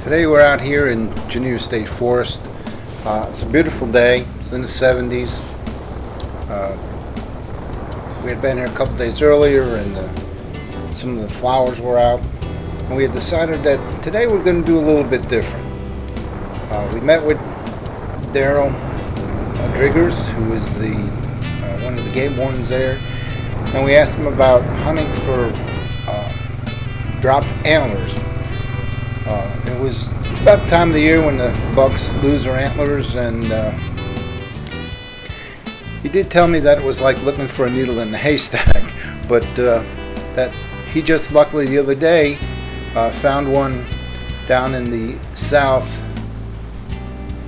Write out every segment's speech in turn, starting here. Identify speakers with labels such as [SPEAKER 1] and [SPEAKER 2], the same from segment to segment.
[SPEAKER 1] Today we're out here in Geneva State Forest. It's a beautiful day. It's in the 70s. We had been here a couple days earlier and some of the flowers were out. And we had decided that today we're going to do a little bit different. We met with Daryl Driggers, who is one of the game wardens there. And we asked him about hunting for dropped antlers. It's about the time of the year when the bucks lose their antlers, and he did tell me that it was like looking for a needle in the haystack, but that he just luckily the other day found one down in the south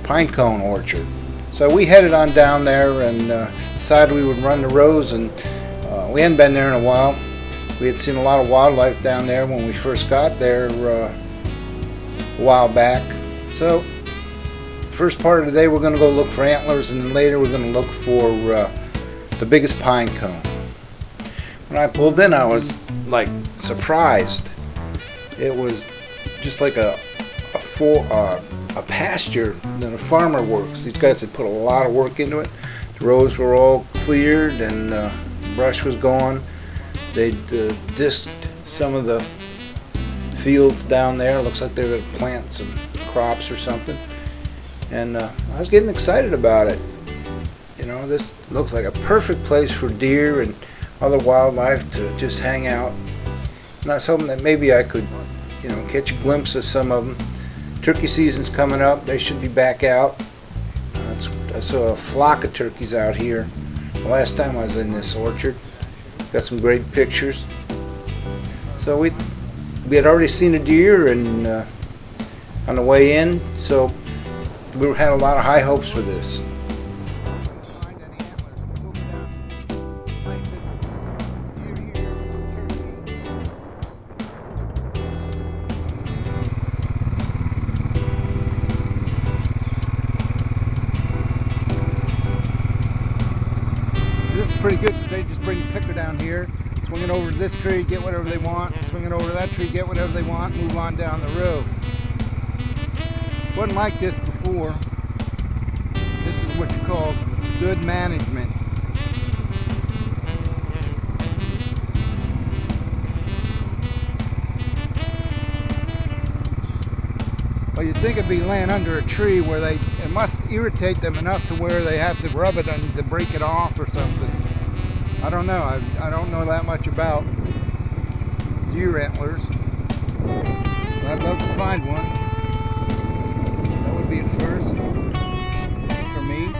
[SPEAKER 1] pine cone orchard. So we headed on down there and decided we would run the rows, and we hadn't been there in a while. We had seen a lot of wildlife down there when we first got there a while back. So first part of the day we're going to go look for antlers, and then later we're going to look for the biggest pine cone. When I pulled in, I was like surprised. It was just like a pasture that a farmer works. These guys had put a lot of work into it. The rows were all cleared and brush was gone. They'd disked some of the fields down there. It looks like they're going to plant some crops or something. And I was getting excited about it. You know, this looks like a perfect place for deer and other wildlife to just hang out. And I was hoping that maybe I could, catch a glimpse of some of them. Turkey season's coming up. They should be back out. I saw a flock of turkeys out here the last time I was in this orchard. Got some great pictures. So we had already seen a deer and on the way in, so we had a lot of high hopes for this. This is pretty good because they just bring the picker down here, swing it over to this tree, get whatever they want, swing it over to that tree, get whatever they want, move on down the road. Wasn't like this before. This is what you call good management. Well, you'd think it'd be laying under a tree where it must irritate them enough to where they have to rub it and to break it off or something. I don't know. I don't know that much about deer antlers. But I'd love to find one. That would be a first for me.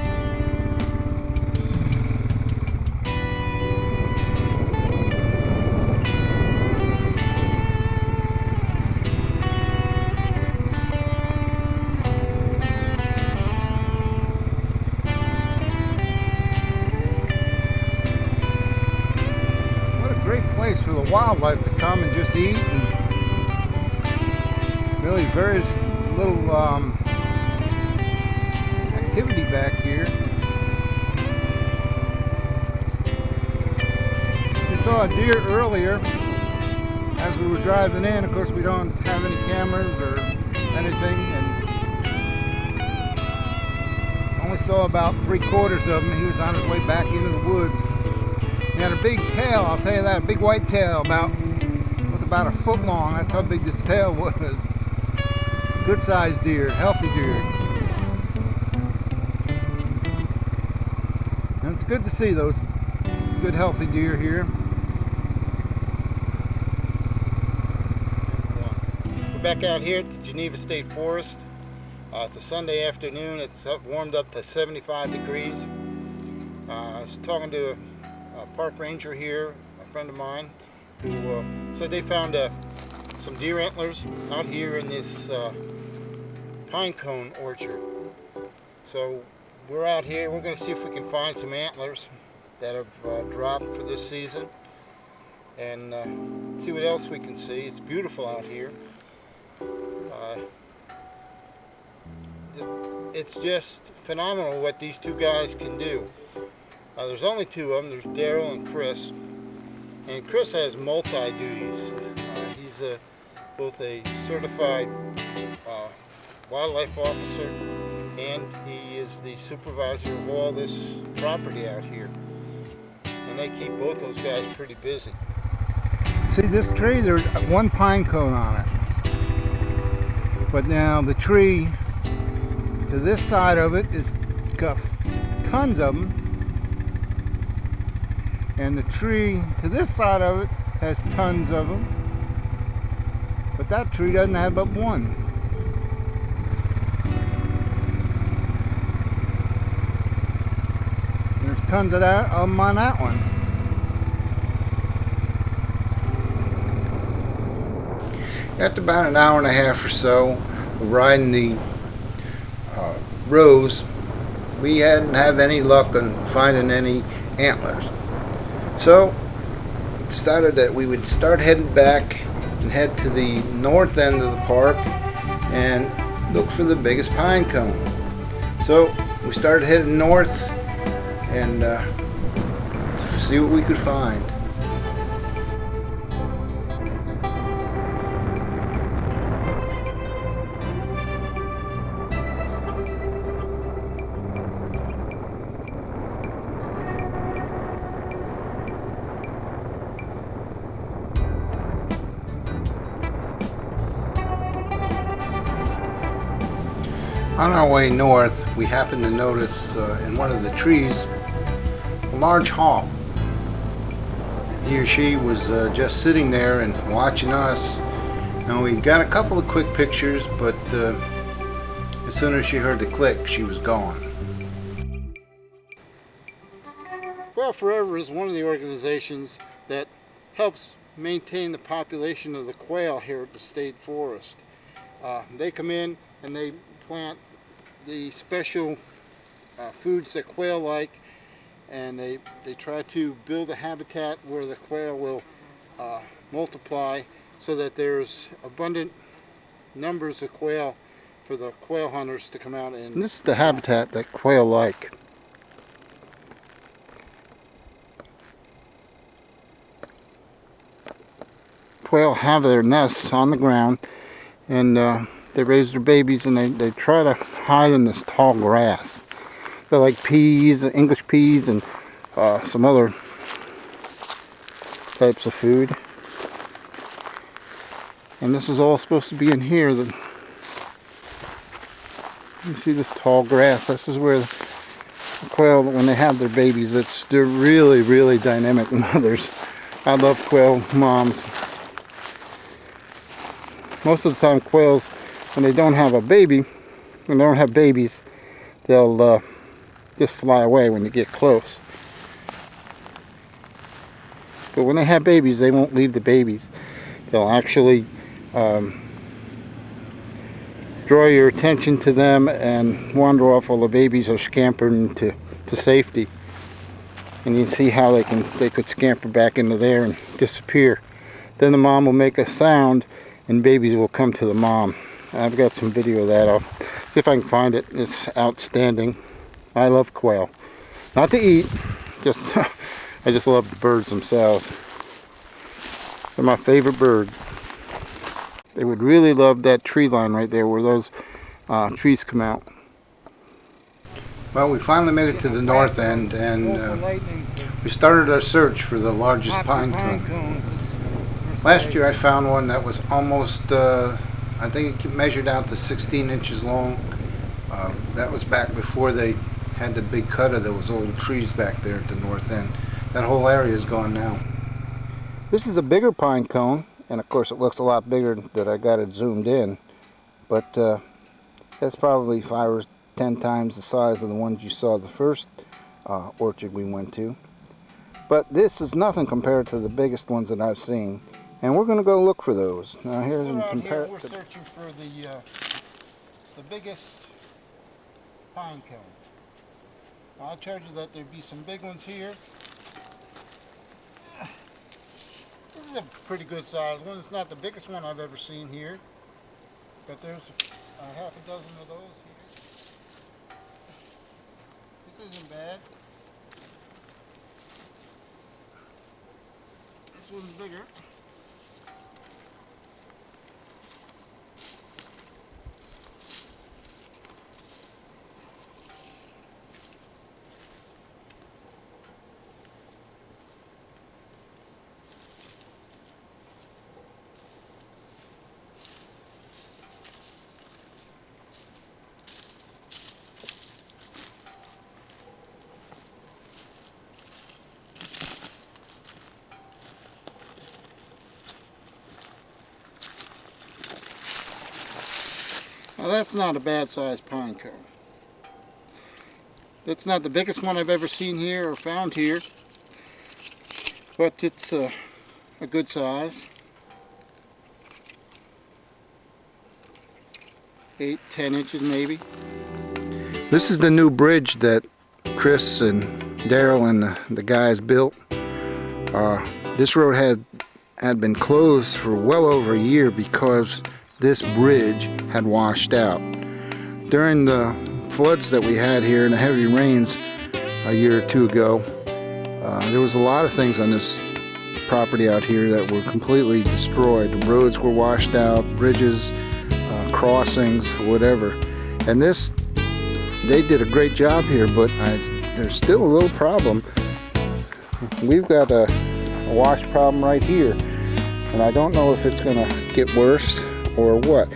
[SPEAKER 1] Great place for the wildlife to come and just eat, and really very little activity back here. We saw a deer earlier as we were driving in. Of course, we don't have any cameras or anything, and only saw about 3/4 of him. He was on his way back into the woods. He had a big tail, I'll tell you that, a big white tail, was about a foot long. That's how big this tail was. Good sized deer, healthy deer. And it's good to see those good healthy deer here. We're back out here at the Geneva State Forest. It's a Sunday afternoon. It's warmed up to 75 degrees. I was talking to a park ranger here, a friend of mine, who said they found some deer antlers out here in this pine cone orchard. So we're out here. We're going to see if we can find some antlers that have dropped for this season, and see what else we can see. It's beautiful out here. It's just phenomenal what these two guys can do. There's only two of them. There's Daryl and Chris. And Chris has multi-duties. He's both a certified
[SPEAKER 2] wildlife officer, and he is the supervisor of all this property out here. And they keep both those guys pretty busy.
[SPEAKER 1] See this tree, there's one pine cone on it. But now the tree to this side of it is got tons of them. And the tree to this side of it has tons of them. But that tree doesn't have but one. There's tons of them on that one. After about an hour and a half or so of riding the rows, we hadn't have any luck on finding any antlers. So we decided that we would start heading back and head to the north end of the park and look for the biggest pine cone. So we started heading north and see what we could find. On our way north, we happened to notice in one of the trees a large hawk. He or she was just sitting there and watching us. And we got a couple of quick pictures, but as soon as she heard the click, she was gone.
[SPEAKER 2] Quail Forever is one of the organizations that helps maintain the population of the quail here at the State Forest. They come in and they plant the special foods that quail like, and they try to build a habitat where the quail will multiply so that there's abundant numbers of quail for the quail hunters to come out and
[SPEAKER 1] this is the habitat that quail like. Quail have their nests on the ground, and they raise their babies, and they try to hide in this tall grass. They're like peas, English peas, and some other types of food. And this is all supposed to be in here. You see this tall grass. This is where the quail, when they have their babies, they're really, really dynamic mothers. I love quail moms. Most of the time, quails, when they don't have a baby, when they don't have babies, they'll just fly away when you get close. But when they have babies, they won't leave the babies. They'll actually draw your attention to them and wander off while the babies are scampering to safety. And you see how they could scamper back into there and disappear. Then the mom will make a sound and babies will come to the mom. I've got some video of that. I'll see if I can find it. It's outstanding. I love quail. Not to eat, just I just love the birds themselves. They're my favorite bird. They would really love that tree line right there where those trees come out. Well, we finally made it to the north end, and we started our search for the largest pine cone. Last year I found one that was almost, I think it measured out to 16 inches long. That was back before they had the big cut of those old trees back there at the north end. That whole area is gone now. This is a bigger pine cone, and of course it looks a lot bigger that I got it zoomed in, but that's probably 5 or 10 times the size of the ones you saw the first orchard we went to. But this is nothing compared to the biggest ones that I've seen, and we're going to go look for those. Now here's in comparison.
[SPEAKER 2] We're searching for the biggest pine cone. I told you that there'd be some big ones here. This is a pretty good size one. It's not the biggest one I've ever seen here, but there's half a dozen of those here. This isn't bad. This one's bigger. Well, that's not a bad sized pine cone. That's not the biggest one I've ever seen here or found here, but it's a good size. 8-10 inches maybe.
[SPEAKER 1] This is the new bridge that Chris and Daryl and the guys built. This road had been closed for well over a year because this bridge had washed out. During the floods that we had here and the heavy rains a year or two ago, there was a lot of things on this property out here that were completely destroyed. The roads were washed out, bridges, crossings, whatever. And they did a great job here, but there's still a little problem. We've got a wash problem right here, and I don't know if it's gonna get worse or what.